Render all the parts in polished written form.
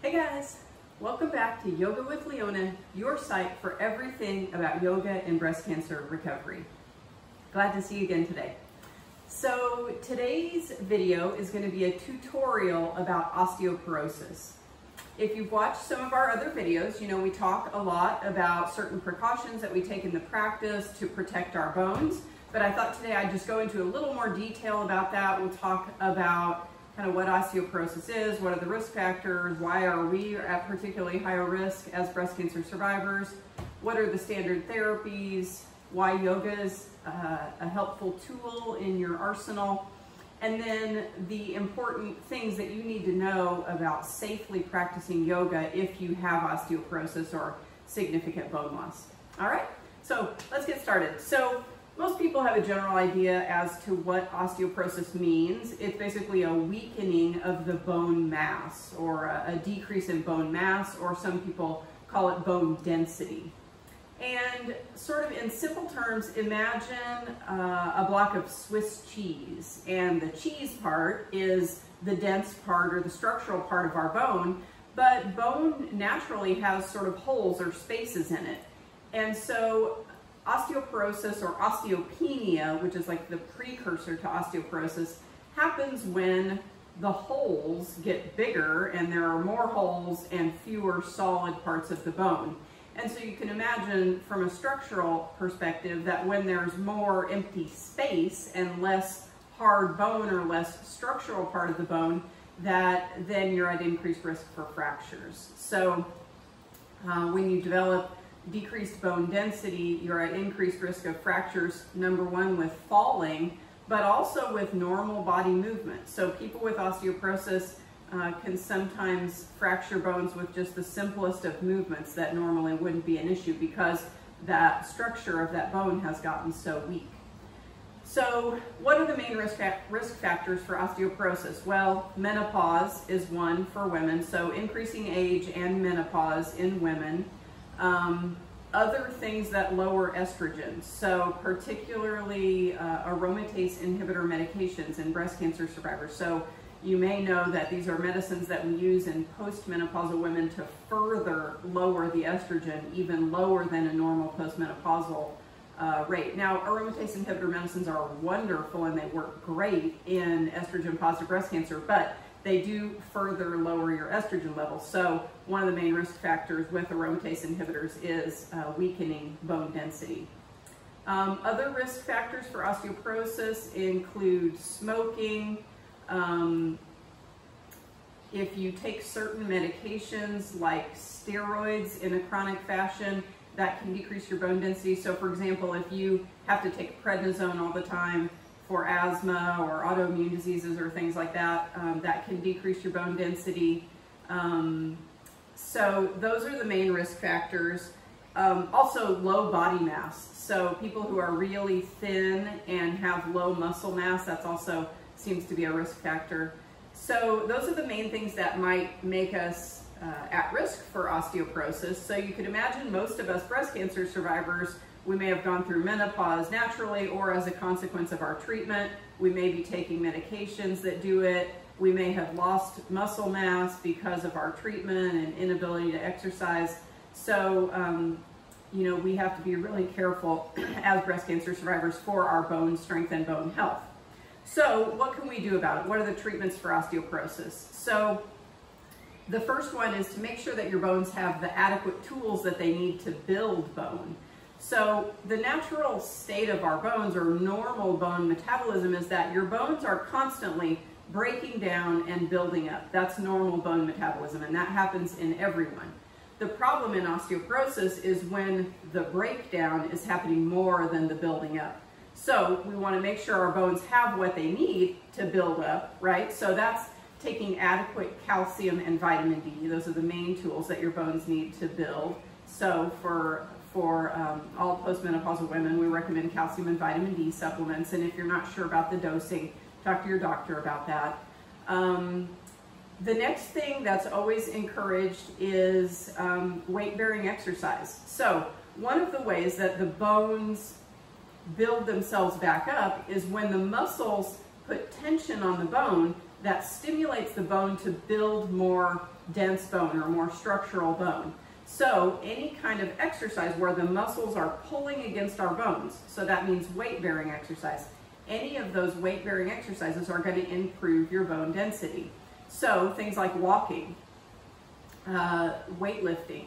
Hey guys, welcome back to Yoga with Leona, your site for everything about yoga and breast cancer recovery. Glad to see you again today. So today's video is going to be a tutorial about osteoporosis. If you've watched some of our other videos, you know we talk a lot about certain precautions that we take in the practice to protect our bones, but I thought today I'd just go into a little more detail about that. We'll talk about kind of what osteoporosis is, what are the risk factors, why are we at particularly higher risk as breast cancer survivors, what are the standard therapies, why yoga is a helpful tool in your arsenal, and then the important things that you need to know about safely practicing yoga if you have osteoporosis or significant bone loss. All right, so let's get started. So most people have a general idea as to what osteoporosis means. It's basically a weakening of the bone mass or a decrease in bone mass, or some people call it bone density. And sort of in simple terms, imagine a block of Swiss cheese, and the cheese part is the dense part or the structural part of our bone, but bone naturally has sort of holes or spaces in it. And so osteoporosis or osteopenia, which is like the precursor to osteoporosis, happens when the holes get bigger and there are more holes and fewer solid parts of the bone. And so you can imagine from a structural perspective that when there's more empty space and less hard bone or less structural part of the bone, that then you're at increased risk for fractures. So when you develop decreased bone density, you're at increased risk of fractures, number one, with falling, but also with normal body movement. So people with osteoporosis can sometimes fracture bones with just the simplest of movements that normally wouldn't be an issue because that structure of that bone has gotten so weak. So what are the main risk factors for osteoporosis? Well, menopause is one for women, so increasing age and menopause in women. Other things that lower estrogen, so particularly aromatase inhibitor medications in breast cancer survivors. So you may know that these are medicines that we use in postmenopausal women to further lower the estrogen, even lower than a normal postmenopausal rate. Now, aromatase inhibitor medicines are wonderful and they work great in estrogen-positive breast cancer, but they do further lower your estrogen levels. So one of the main risk factors with aromatase inhibitors is weakening bone density. Other risk factors for osteoporosis include smoking. If you take certain medications like steroids in a chronic fashion, that can decrease your bone density. So for example, if you have to take prednisone all the time for asthma or autoimmune diseases or things like that, that can decrease your bone density. So those are the main risk factors. Also low body mass. So people who are really thin and have low muscle mass, that's also seems to be a risk factor. So those are the main things that might make us at risk for osteoporosis. So you could imagine most of us breast cancer survivors, we may have gone through menopause naturally or as a consequence of our treatment. We may be taking medications that do it. We may have lost muscle mass because of our treatment and inability to exercise. So, you know, we have to be really careful as breast cancer survivors for our bone strength and bone health. So what can we do about it? What are the treatments for osteoporosis? So the first one is to make sure that your bones have the adequate tools that they need to build bone. So the natural state of our bones, or normal bone metabolism, is that your bones are constantly breaking down and building up. That's normal bone metabolism, and that happens in everyone. The problem in osteoporosis is when the breakdown is happening more than the building up. So we want to make sure our bones have what they need to build up, right? So that's taking adequate calcium and vitamin D. Those are the main tools that your bones need to build. So for all postmenopausal women, we recommend calcium and vitamin D supplements. And if you're not sure about the dosing, talk to your doctor about that. The next thing that's always encouraged is weight-bearing exercise. So one of the ways that the bones build themselves back up is when the muscles put tension on the bone, that stimulates the bone to build more dense bone or more structural bone. So any kind of exercise where the muscles are pulling against our bones, so that means weight-bearing exercise, any of those weight-bearing exercises are going to improve your bone density. So things like walking, weightlifting.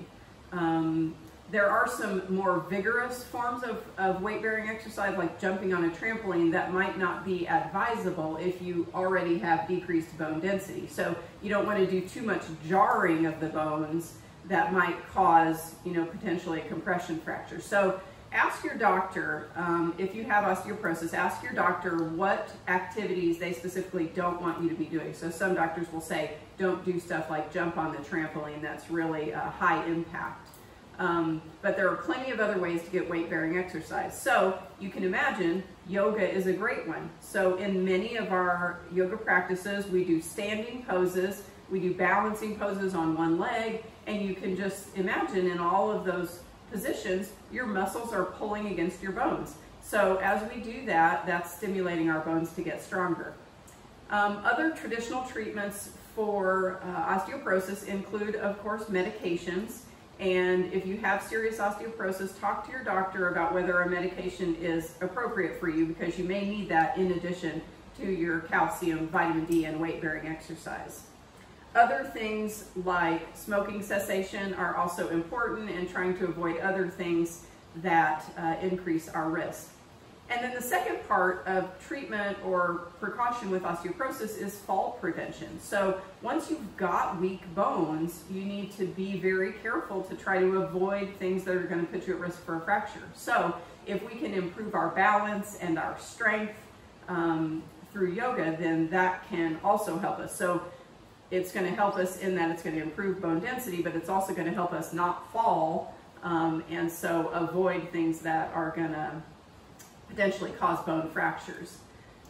There are some more vigorous forms of weight-bearing exercise, like jumping on a trampoline, that might not be advisable if you already have decreased bone density. So you don't want to do too much jarring of the bones that might cause, potentially a compression fracture. So ask your doctor, if you have osteoporosis, ask your doctor what activities they specifically don't want you to be doing. So some doctors will say, don't do stuff like jump on the trampoline, that's really a high impact. But there are plenty of other ways to get weight-bearing exercise. So you can imagine yoga is a great one. So in many of our yoga practices, we do standing poses, we do balancing poses on one leg, and you can just imagine in all of those positions, your muscles are pulling against your bones. So as we do that, that's stimulating our bones to get stronger. Other traditional treatments for osteoporosis include, of course, medications. And if you have serious osteoporosis, talk to your doctor about whether a medication is appropriate for you, because you may need that in addition to your calcium, vitamin D, and weight-bearing exercise. Other things like smoking cessation are also important, and trying to avoid other things that increase our risk. And then the second part of treatment or precaution with osteoporosis is fall prevention. So once you've got weak bones, you need to be very careful to try to avoid things that are going to put you at risk for a fracture. So if we can improve our balance and our strength through yoga, then that can also help us. So it's going to help us in that it's going to improve bone density, but it's also going to help us not fall, and so avoid things that are going to potentially cause bone fractures.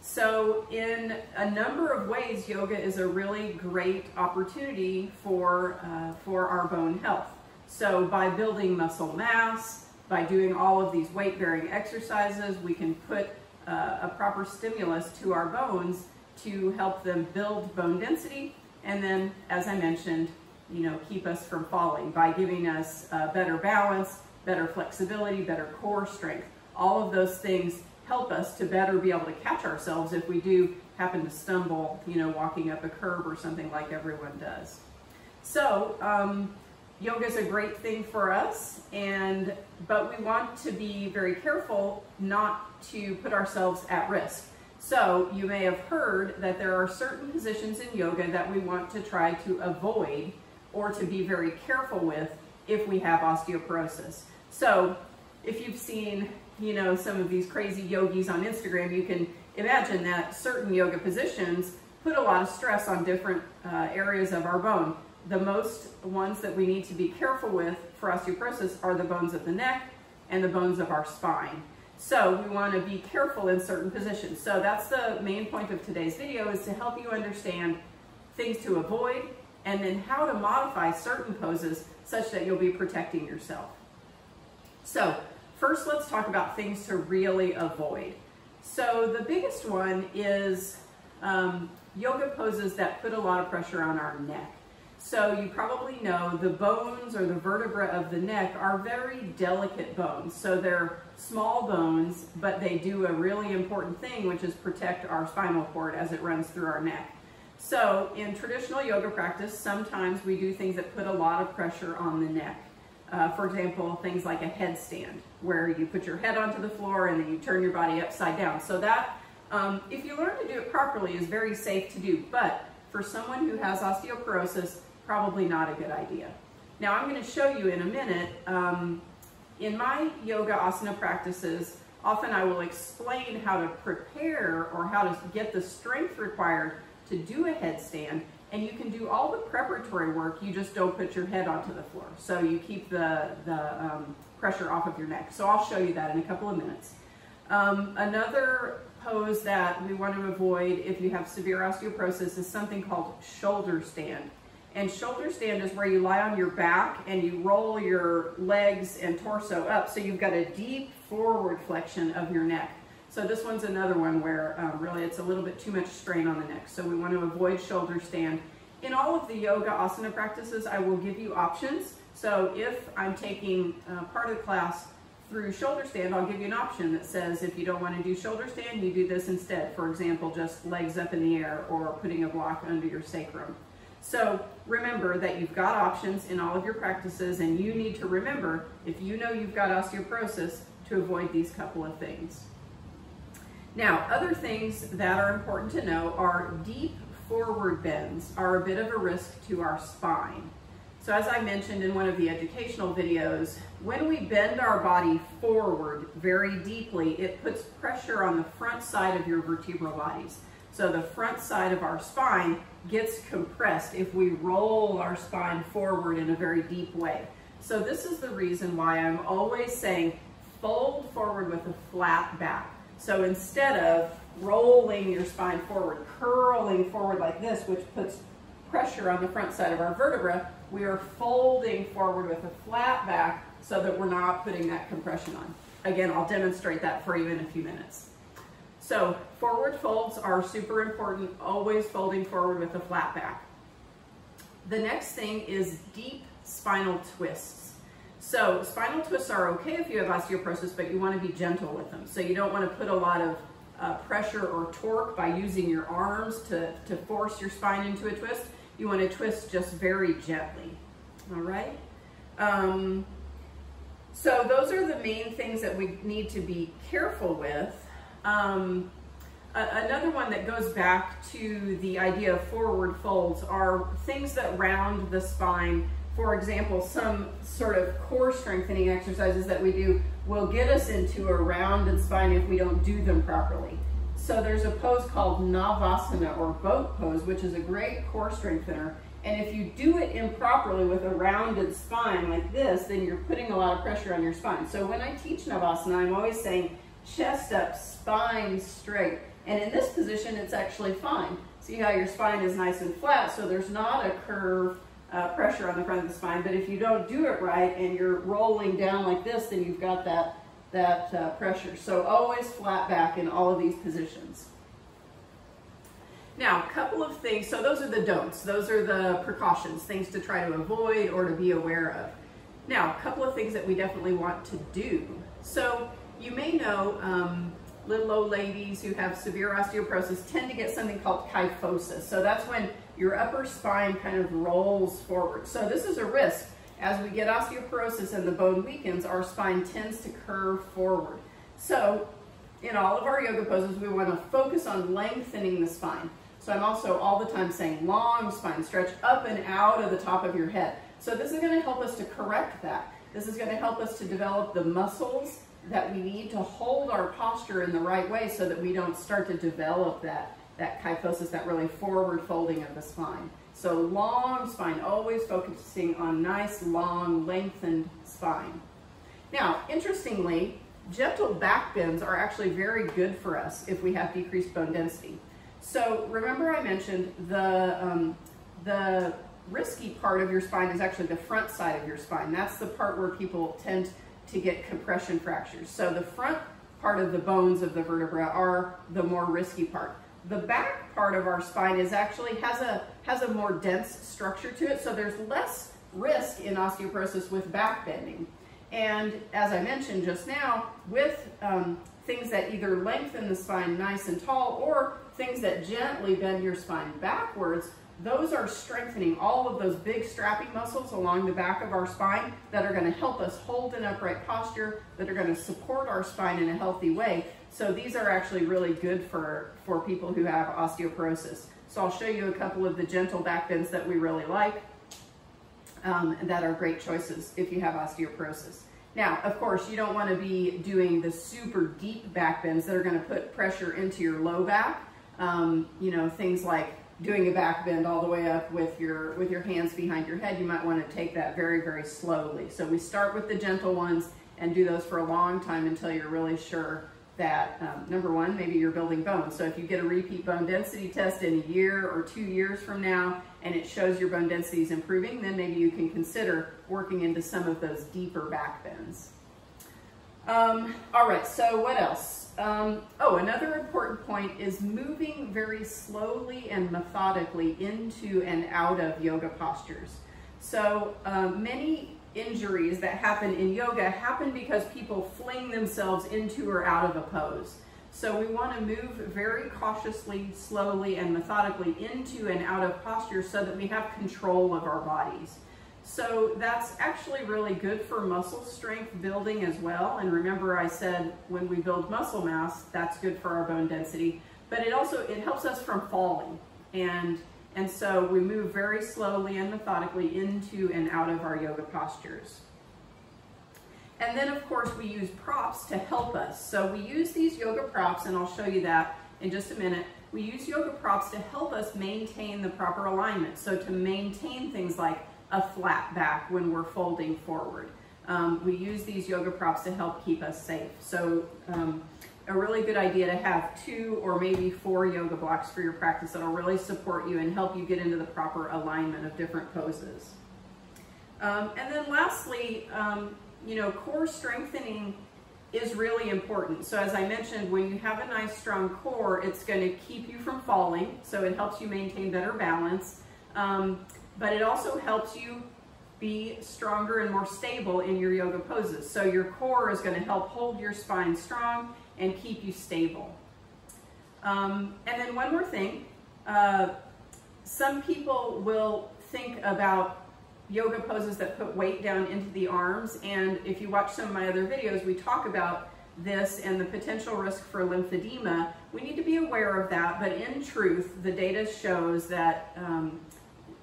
So in a number of ways, yoga is a really great opportunity for our bone health. So by building muscle mass, by doing all of these weight-bearing exercises, we can put a proper stimulus to our bones to help them build bone density, and then, as I mentioned, keep us from falling by giving us better balance, better flexibility, better core strength. All of those things help us to better be able to catch ourselves if we do happen to stumble, walking up a curb or something like everyone does. So yoga is a great thing for us, but we want to be very careful not to put ourselves at risk. So you may have heard that there are certain positions in yoga that we want to try to avoid or to be very careful with if we have osteoporosis. So if you've seen, some of these crazy yogis on Instagram, you can imagine that certain yoga positions put a lot of stress on different areas of our bone. The most ones that we need to be careful with for osteoporosis are the bones of the neck and the bones of our spine. So we want to be careful in certain positions. So that's the main point of today's video, is to help you understand things to avoid and then how to modify certain poses such that you'll be protecting yourself. So first, let's talk about things to really avoid. So the biggest one is yoga poses that put a lot of pressure on our neck. So you probably know the bones or the vertebra of the neck are very delicate bones. So they're small bones, but they do a really important thing, which is protect our spinal cord as it runs through our neck. So in traditional yoga practice, sometimes we do things that put a lot of pressure on the neck. For example, things like a headstand, where you put your head onto the floor and then you turn your body upside down. So that, if you learn to do it properly, is very safe to do. But for someone who has osteoporosis, probably not a good idea. Now I'm going to show you in a minute, in my yoga asana practices, often I will explain how to prepare or how to get the strength required to do a headstand, and you can do all the preparatory work, you just don't put your head onto the floor. So you keep the pressure off of your neck. So I'll show you that in a couple of minutes. Another pose that we want to avoid if you have severe osteoporosis is something called shoulder stand. And shoulder stand is where you lie on your back and you roll your legs and torso up, so you've got a deep forward flexion of your neck. So this one's another one where really it's a little bit too much strain on the neck. So we want to avoid shoulder stand. In all of the yoga asana practices, I will give you options. So if I'm taking part of the class through shoulder stand, I'll give you an option that says if you don't want to do shoulder stand, you do this instead. For example, just legs up in the air or putting a block under your sacrum. So remember that you've got options in all of your practices, and you need to remember, if you know you've got osteoporosis, to avoid these couple of things. Now, other things that are important to know are deep forward bends are a bit of a risk to our spine. So as I mentioned in one of the educational videos, when we bend our body forward very deeply, it puts pressure on the front side of your vertebral bodies. So the front side of our spine gets compressed if we roll our spine forward in a very deep way. So this is the reason why I'm always saying fold forward with a flat back. So instead of rolling your spine forward, curling forward like this, which puts pressure on the front side of our vertebra, we are folding forward with a flat back so that we're not putting that compression on. Again, I'll demonstrate that for you in a few minutes. So forward folds are super important, always folding forward with a flat back. The next thing is deep spinal twists. So spinal twists are okay if you have osteoporosis, but you want to be gentle with them. So you don't want to put a lot of pressure or torque by using your arms to force your spine into a twist. You want to twist just very gently, all right? So those are the main things that we need to be careful with. Another one that goes back to the idea of forward folds are things that round the spine. For example, some sort of core strengthening exercises that we do will get us into a rounded spine if we don't do them properly. So there's a pose called Navasana or boat pose, which is a great core strengthener. And if you do it improperly with a rounded spine like this, then you're putting a lot of pressure on your spine. So when I teach Navasana, I'm always saying chest up, spine straight. And in this position, it's actually fine. See how your spine is nice and flat, so there's not a curve pressure on the front of the spine. But if you don't do it right and you're rolling down like this, then you've got that pressure. So always flat back in all of these positions. Now, a couple of things. So those are the don'ts. Those are the precautions, things to try to avoid or to be aware of. Now, a couple of things that we definitely want to do. So you may know little old ladies who have severe osteoporosis tend to get something called kyphosis. So that's when your upper spine kind of rolls forward. So this is a risk. As we get osteoporosis and the bone weakens, our spine tends to curve forward. So in all of our yoga poses, we want to focus on lengthening the spine. So I'm also all the time saying long spine, stretch up and out of the top of your head. So this is going to help us to correct that. This is going to help us to develop the muscles that we need to hold our posture in the right way so that we don't start to develop that kyphosis, that really forward folding of the spine. So long spine, always focusing on nice, long, lengthened spine. Now, interestingly, gentle back bends are actually very good for us if we have decreased bone density. So remember I mentioned the risky part of your spine is actually the front side of your spine. That's the part where people tend to get compression fractures. So the front part of the bones of the vertebra are the more risky part. The back part of our spine is actually has a more dense structure to it, so there's less risk in osteoporosis with back bending. And as I mentioned just now, with things that either lengthen the spine nice and tall or things that gently bend your spine backwards, those are strengthening all of those big strapping muscles along the back of our spine that are going to help us hold an upright posture, that are going to support our spine in a healthy way. So these are actually really good for people who have osteoporosis. So I'll show you a couple of the gentle back bends that we really like and that are great choices if you have osteoporosis. Now, of course, you don't want to be doing the super deep back bends that are going to put pressure into your low back. You know, things like doing a back bend all the way up with your hands behind your head. You might want to take that very, very slowly. So we start with the gentle ones and do those for a long time until you're really sure that, number one, maybe you're building bone. So if you get a repeat bone density test in a year or 2 years from now and it shows your bone density is improving, then maybe you can consider working into some of those deeper back bends. All right, so what else? Another important point is moving very slowly and methodically into and out of yoga postures. So many injuries that happen in yoga happen because people fling themselves into or out of a pose. So we want to move very cautiously, slowly, and methodically into and out of postures so that we have control of our bodies. So that's actually really good for muscle strength building as well. And remember I said when we build muscle mass, that's good for our bone density, but it helps us from falling. And so we move very slowly and methodically into and out of our yoga postures. And then of course we use props to help us. So we use these yoga props, and I'll show you that in just a minute. We use yoga props to help us maintain the proper alignment. So to maintain things like a flat back when we're folding forward. We use these yoga props to help keep us safe. So a really good idea to have 2 or maybe 4 yoga blocks for your practice that'll really support you and help you get into the proper alignment of different poses. And then lastly, core strengthening is really important. So as I mentioned, when you have a nice strong core, it's going to keep you from falling. So it helps you maintain better balance. But it also helps you be stronger and more stable in your yoga poses. So your core is going to help hold your spine strong and keep you stable. And then one more thing, some people will think about yoga poses that put weight down into the arms, and if you watch some of my other videos, we talk about this and the potential risk for lymphedema. We need to be aware of that, but in truth, the data shows that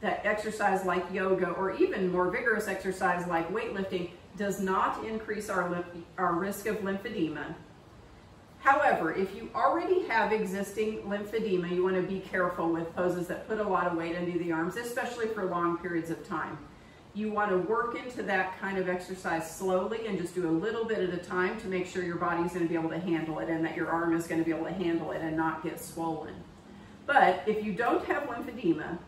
that exercise like yoga, or even more vigorous exercise like weightlifting, does not increase our risk of lymphedema. However, if you already have existing lymphedema, you want to be careful with poses that put a lot of weight into the arms, especially for long periods of time. You want to work into that kind of exercise slowly and just do a little bit at a time to make sure your body's going to be able to handle it and that your arm is going to be able to handle it and not get swollen. But if you don't have lymphedema,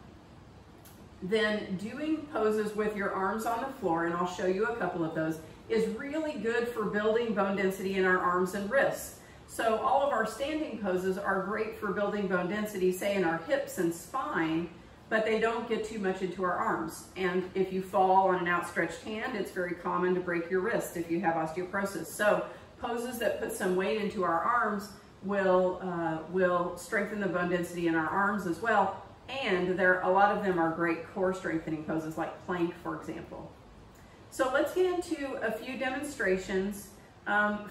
then doing poses with your arms on the floor, and I'll show you a couple of those, is really good for building bone density in our arms and wrists. So all of our standing poses are great for building bone density, say in our hips and spine, but they don't get too much into our arms. And if you fall on an outstretched hand, it's very common to break your wrist if you have osteoporosis. So poses that put some weight into our arms will strengthen the bone density in our arms as well. And a lot of them are great core strengthening poses, like plank, for example. So let's get into a few demonstrations.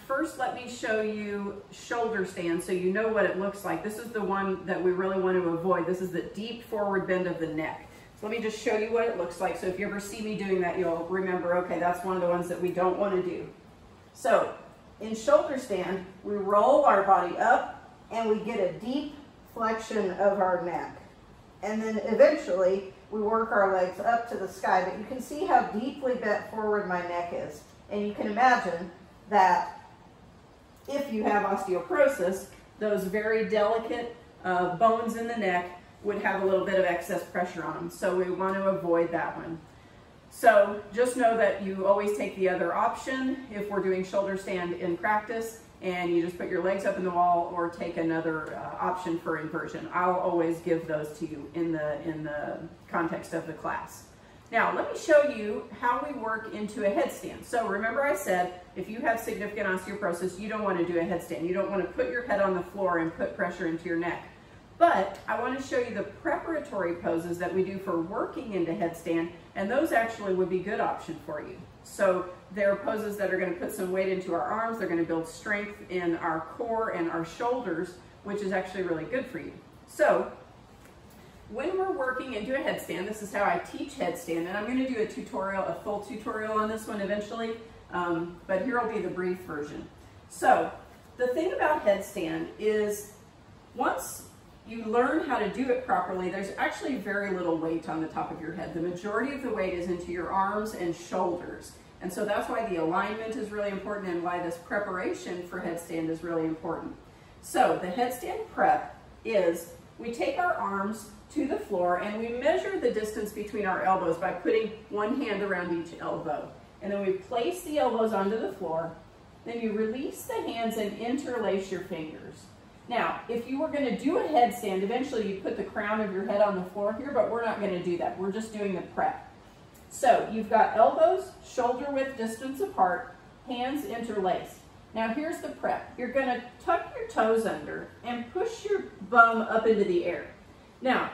First, let me show you shoulder stand so you know what it looks like. This is the one that we really want to avoid. This is the deep forward bend of the neck. So let me just show you what it looks like. So if you ever see me doing that, you'll remember, okay, that's one of the ones that we don't want to do. So in shoulder stand, we roll our body up and we get a deep flexion of our neck. And then eventually we work our legs up to the sky, but you can see how deeply bent forward my neck is. And you can imagine that if you have osteoporosis, those very delicate bones in the neck would have a little bit of excess pressure on them. So we want to avoid that one. So just know that you always take the other option if we're doing shoulder stand in practice, and you just put your legs up in the wall or take another option for inversion. I'll always give those to you in the context of the class. Now, let me show you how we work into a headstand. So remember I said, if you have significant osteoporosis, you don't want to do a headstand. You don't want to put your head on the floor and put pressure into your neck. But I want to show you the preparatory poses that we do for working into headstand, and those actually would be a good option for you. So there are poses that are going to put some weight into our arms. They're going to build strength in our core and our shoulders, which is actually really good for you. So when we're working into a headstand, this is how I teach headstand, and I'm going to do a tutorial, a full tutorial on this one eventually, but here will be the brief version. So the thing about headstand is once you learn how to do it properly, there's actually very little weight on the top of your head. The majority of the weight is into your arms and shoulders. And so that's why the alignment is really important and why this preparation for headstand is really important. So the headstand prep is we take our arms to the floor and we measure the distance between our elbows by putting one hand around each elbow. And then we place the elbows onto the floor Then you release the hands and interlace your fingers. Now, if you were going to do a headstand, eventually you put the crown of your head on the floor here, but we're not going to do that. We're just doing the prep. So you've got elbows shoulder width distance apart, hands interlaced. Now here's the prep. You're going to tuck your toes under and push your bum up into the air. Now,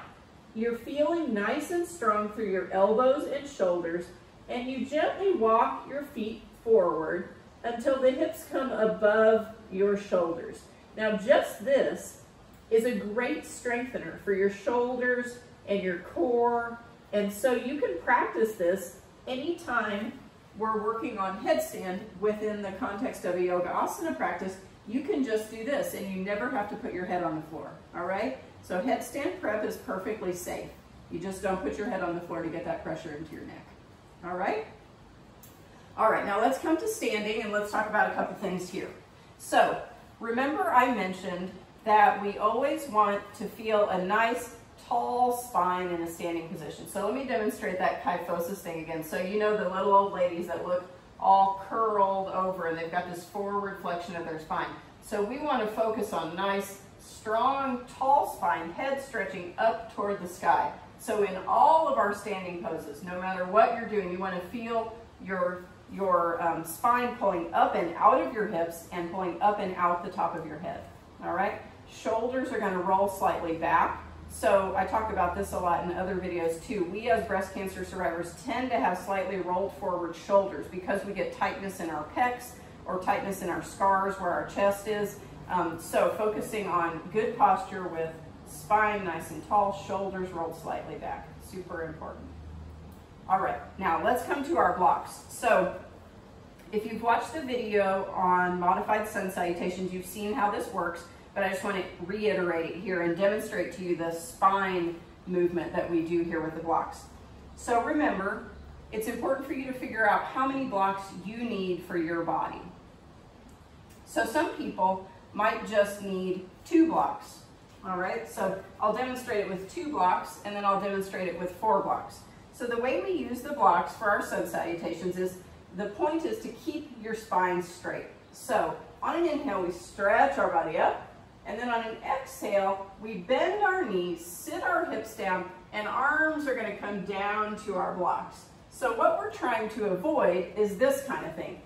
you're feeling nice and strong through your elbows and shoulders, and you gently walk your feet forward until the hips come above your shoulders. Now just this is a great strengthener for your shoulders and your core, and so you can practice this anytime we're working on headstand within the context of a yoga asana practice. You can just do this and you never have to put your head on the floor, all right? So headstand prep is perfectly safe. You just don't put your head on the floor to get that pressure into your neck, all right? All right, now let's come to standing and let's talk about a couple things here. So remember I mentioned that we always want to feel a nice tall spine in a standing position. So let me demonstrate that kyphosis thing again. So you know the little old ladies that look all curled over and they've got this forward flexion of their spine. So we want to focus on nice, strong, tall spine, head stretching up toward the sky. So in all of our standing poses, no matter what you're doing, you want to feel your spine pulling up and out of your hips and pulling up and out the top of your head. All right? Shoulders are going to roll slightly back. So I talked about this a lot in other videos too. We as breast cancer survivors tend to have slightly rolled forward shoulders because we get tightness in our pecs or tightness in our scars where our chest is. So focusing on good posture with spine nice and tall, shoulders rolled slightly back. Super important. All right, now let's come to our blocks. So if you've watched the video on modified sun salutations, you've seen how this works. But I just want to reiterate it here and demonstrate to you the spine movement that we do here with the blocks. So remember, it's important for you to figure out how many blocks you need for your body. So some people might just need 2 blocks. All right, so I'll demonstrate it with 2 blocks and then I'll demonstrate it with 4 blocks. So the way we use the blocks for our sun salutations is, the point is to keep your spine straight. So on an inhale, we stretch our body up. And then on an exhale, we bend our knees, sit our hips down, and arms are going to come down to our blocks. So what we're trying to avoid is this kind of thing.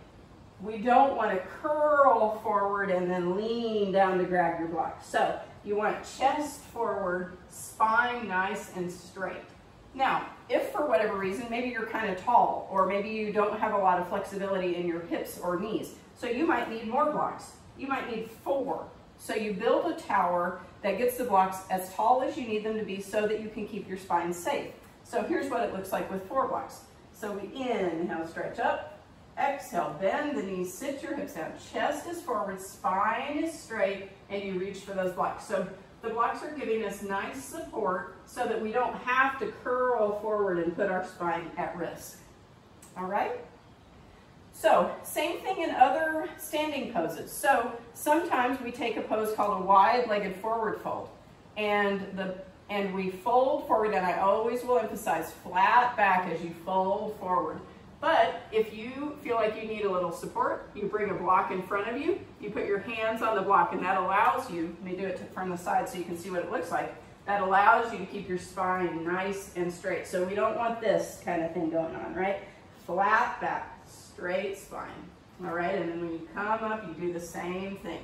We don't want to curl forward and then lean down to grab your block. So you want chest forward, spine nice and straight. Now, if for whatever reason, maybe you're kind of tall, or maybe you don't have a lot of flexibility in your hips or knees, so you might need more blocks. You might need 4. So you build a tower that gets the blocks as tall as you need them to be so that you can keep your spine safe. So here's what it looks like with 4 blocks. So we inhale, stretch up, exhale, bend the knees, sit your hips down, chest is forward, spine is straight, and you reach for those blocks. So the blocks are giving us nice support so that we don't have to curl forward and put our spine at risk. All right? So same thing in other standing poses. So sometimes we take a pose called a wide-legged forward fold, and we fold forward, and I always will emphasize flat back as you fold forward. But if you feel like you need a little support, you bring a block in front of you, you put your hands on the block, and that allows you, let me do it from the side so you can see what it looks like, that allows you to keep your spine nice and straight. So we don't want this kind of thing going on, right? Flat back. Straight spine, all right? And then when you come up, you do the same thing,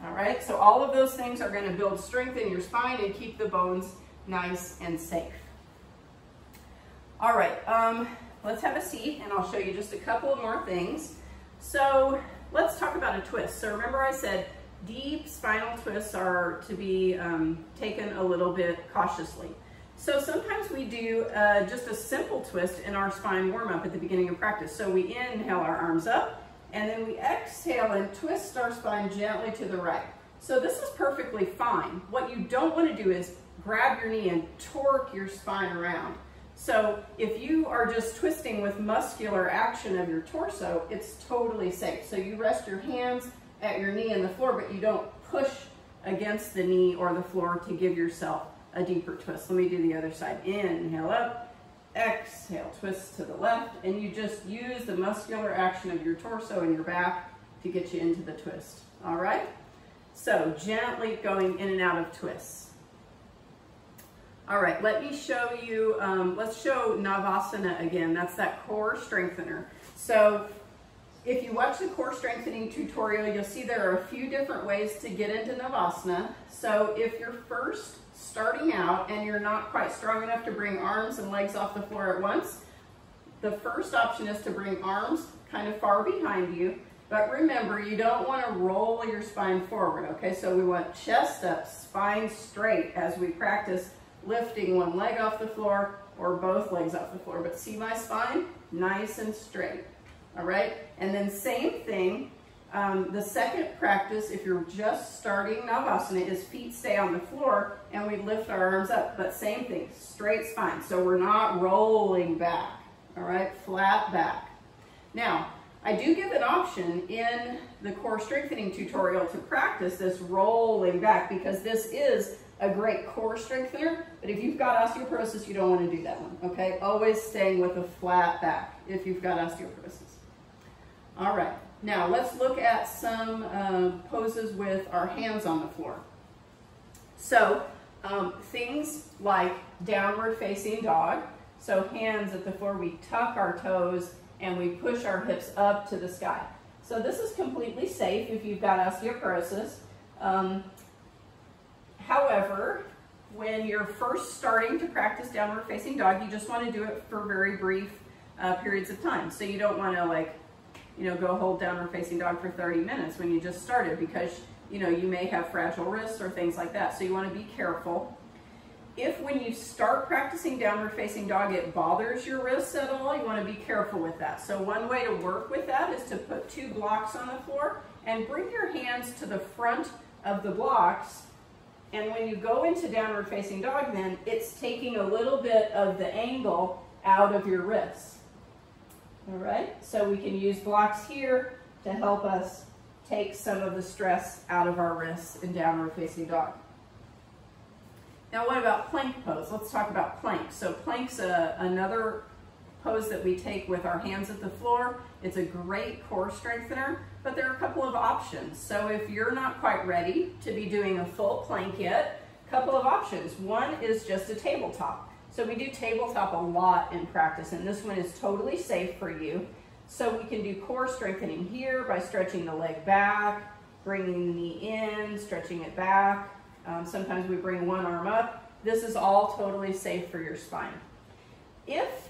all right? So all of those things are going to build strength in your spine and keep the bones nice and safe. All right, let's have a seat and I'll show you just a couple of more things. So let's talk about a twist. So remember I said deep spinal twists are to be taken a little bit cautiously. So sometimes we do just a simple twist in our spine warm-up at the beginning of practice. So we inhale our arms up, and then we exhale and twist our spine gently to the right. So this is perfectly fine. What you don't want to do is grab your knee and torque your spine around. So if you are just twisting with muscular action of your torso, it's totally safe. So you rest your hands at your knee and the floor, but you don't push against the knee or the floor to give yourself a deeper twist. Let me do the other side. Inhale up, exhale, twist to the left, and you just use the muscular action of your torso and your back to get you into the twist. All right? So gently going in and out of twists. All right, let me show you, let's show Navasana again. That's that core strengthener. So if you watch the core strengthening tutorial, you'll see there are a few different ways to get into Navasana. So if you're first starting out and you're not quite strong enough to bring arms and legs off the floor at once, the first option is to bring arms kind of far behind you. But remember, you don't want to roll your spine forward, okay? So we want chest up, spine straight as we practice lifting one leg off the floor or both legs off the floor. But see my spine? Nice and straight, all right? And then same thing, the second practice, if you're just starting Navasana, is feet stay on the floor and we lift our arms up. But same thing, straight spine. So we're not rolling back, all right? Flat back. Now, I do give an option in the core strengthening tutorial to practice this rolling back because this is a great core strengthener, but if you've got osteoporosis, you don't want to do that one, okay? Always staying with a flat back if you've got osteoporosis. All right, now let's look at some poses with our hands on the floor. So things like downward facing dog. So hands at the floor, we tuck our toes and we push our hips up to the sky. So this is completely safe if you've got osteoporosis. However, when you're first starting to practice downward facing dog, you just want to do it for very brief periods of time. So you don't want to go hold downward facing dog for 30 minutes when you just started because, you may have fragile wrists or things like that. So you want to be careful. If when you start practicing downward facing dog, it bothers your wrists at all, you want to be careful with that. So one way to work with that is to put 2 blocks on the floor and bring your hands to the front of the blocks. And when you go into downward facing dog, then it's taking a little bit of the angle out of your wrists. All right, so we can use blocks here to help us take some of the stress out of our wrists in downward facing dog. Now what about plank pose? Let's talk about plank. So plank's another pose that we take with our hands at the floor. It's a great core strengthener, but there are a couple of options. So if you're not quite ready to be doing a full plank yet, a couple of options. One is just a tabletop. So we do tabletop a lot in practice, and this one is totally safe for you. So we can do core strengthening here by stretching the leg back, bringing the knee in, stretching it back. Sometimes we bring one arm up. This is all totally safe for your spine. If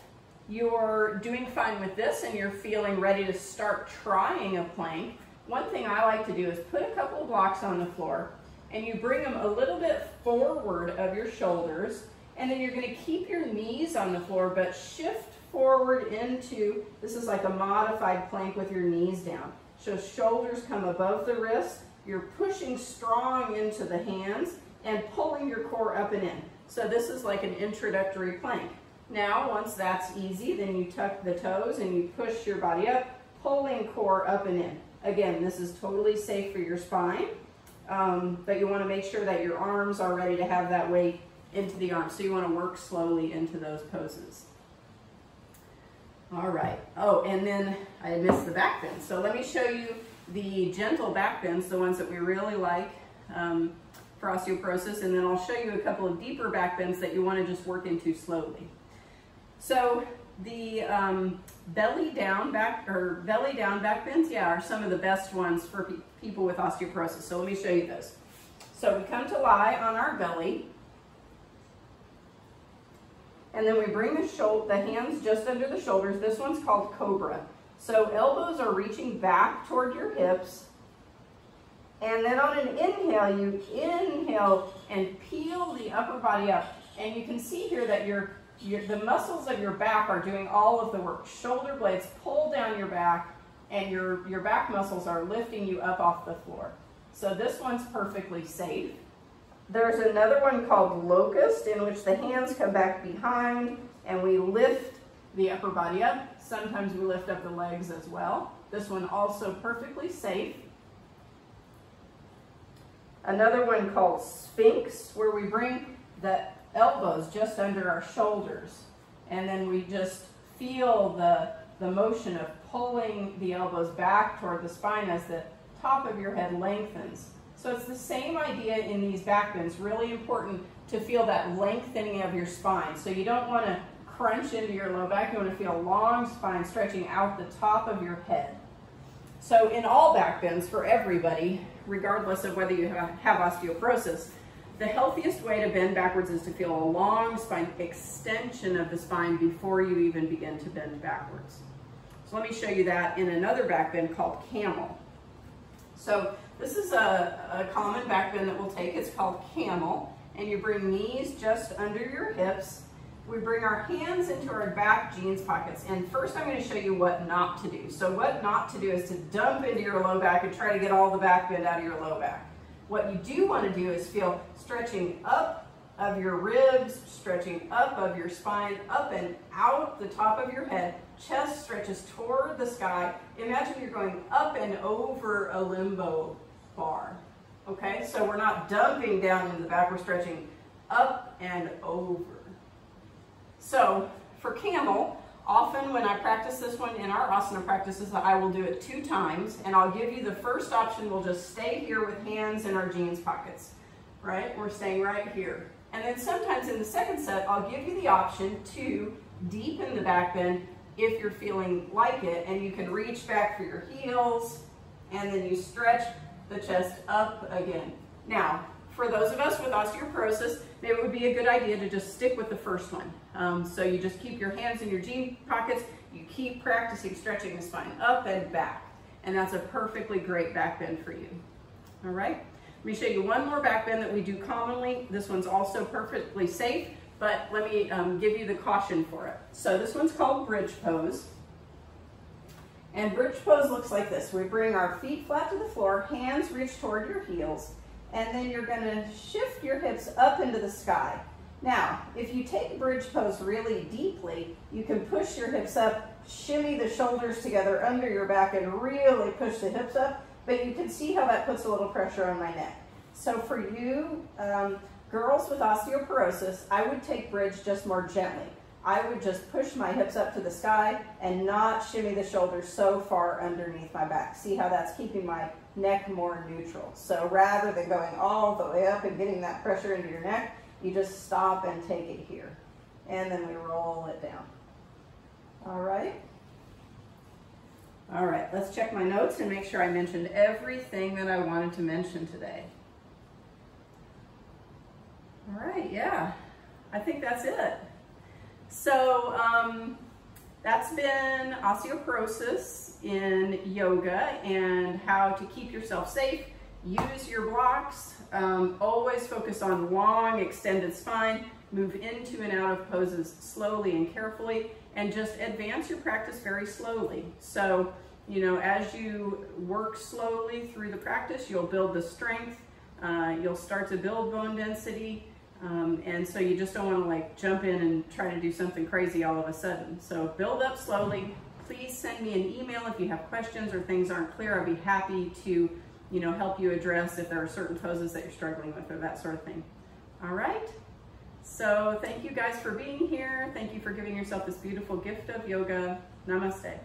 you're doing fine with this and you're feeling ready to start trying a plank, one thing I like to do is put a couple of blocks on the floor and you bring them a little bit forward of your shoulders, and then you're going to keep your knees on the floor but shift forward into, this is like a modified plank with your knees down. So shoulders come above the wrist, you're pushing strong into the hands and pulling your core up and in. So this is like an introductory plank. Now, once that's easy, then you tuck the toes and you push your body up, pulling core up and in. Again, this is totally safe for your spine, but you want to make sure that your arms are ready to have that weight into the arms. So you want to work slowly into those poses. All right. Oh, and then I missed the back bend. So let me show you the gentle back bends, the ones that we really like for osteoporosis, and then I'll show you a couple of deeper back bends that you want to just work into slowly. So the belly down back bends, yeah, are some of the best ones for people with osteoporosis. So let me show you those. So we come to lie on our belly, and then we bring the hands just under the shoulders. This one's called cobra. So elbows are reaching back toward your hips, and then on an inhale, you inhale and peel the upper body up. And you can see here that the muscles of your back are doing all of the work. Shoulder blades pull down your back, and your back muscles are lifting you up off the floor. So this one's perfectly safe. There's another one called locust, in which the hands come back behind and we lift the upper body up. Sometimes we lift up the legs as well. This one also perfectly safe. Another one called sphinx, where we bring the elbows just under our shoulders, and then we just feel the the motion of pulling the elbows back toward the spine as the top of your head lengthens. So it's the same idea in these back bends. Really important to feel that lengthening of your spine. So you don't want to crunch into your low back. You want to feel a long spine stretching out the top of your head. So in all back bends for everybody, regardless of whether you have osteoporosis, the healthiest way to bend backwards is to feel a long spine, extension of the spine before you even begin to bend backwards. So let me show you that in another back bend called camel. So this is a common back bend that we'll take. It's called camel, and you bring knees just under your hips. We bring our hands into our back jeans pockets, and first I'm going to show you what not to do. So what not to do is to dump into your low back and try to get all the back bend out of your low back. What you do want to do is feel stretching up of your ribs, stretching up of your spine, up and out the top of your head. Chest stretches toward the sky. Imagine you're going up and over a limbo bar. Okay, so we're not dumping down into the back, we're stretching up and over. So for camel, often when I practice this one in our asana practices, I will do it 2 times, and I'll give you the first option. We'll just stay here with hands in our jeans pockets, right? We're staying right here. And then sometimes in the second set, I'll give you the option to deepen the back bend if you're feeling like it, and you can reach back for your heels, and then you stretch the chest up again. Now, for those of us with osteoporosis, maybe it would be a good idea to just stick with the first one. So you just keep your hands in your jean pockets, you keep practicing stretching the spine up and back, and that's a perfectly great back bend for you. All right, let me show you one more back bend that we do commonly. This one's also perfectly safe, but let me give you the caution for it. So this one's called bridge pose. And bridge pose looks like this. We bring our feet flat to the floor, hands reach toward your heels, and then you're going to shift your hips up into the sky. Now, if you take bridge pose really deeply, you can push your hips up, shimmy the shoulders together under your back, and really push the hips up, but you can see how that puts a little pressure on my neck. So for you, girls with osteoporosis, I would take bridge just more gently. I would just push my hips up to the sky and not shimmy the shoulders so far underneath my back. See how that's keeping my neck more neutral. So rather than going all the way up and getting that pressure into your neck, you just stop and take it here. And then we roll it down. All right? All right, let's check my notes and make sure I mentioned everything that I wanted to mention today. All right, yeah, I think that's it. So that's been osteoporosis in yoga and how to keep yourself safe. Use your blocks. Always focus on long, extended spine. Move into and out of poses slowly and carefully, and just advance your practice very slowly. So, you know, as you work slowly through the practice, you'll build the strength. You'll start to build bone density. And so you just don't want to like jump in and try to do something crazy all of a sudden. So build up slowly. Please send me an email if you have questions or things aren't clear. I'd be happy to, you know, help you address if there are certain poses that you're struggling with or that sort of thing. All right. So thank you guys for being here. Thank you for giving yourself this beautiful gift of yoga. Namaste.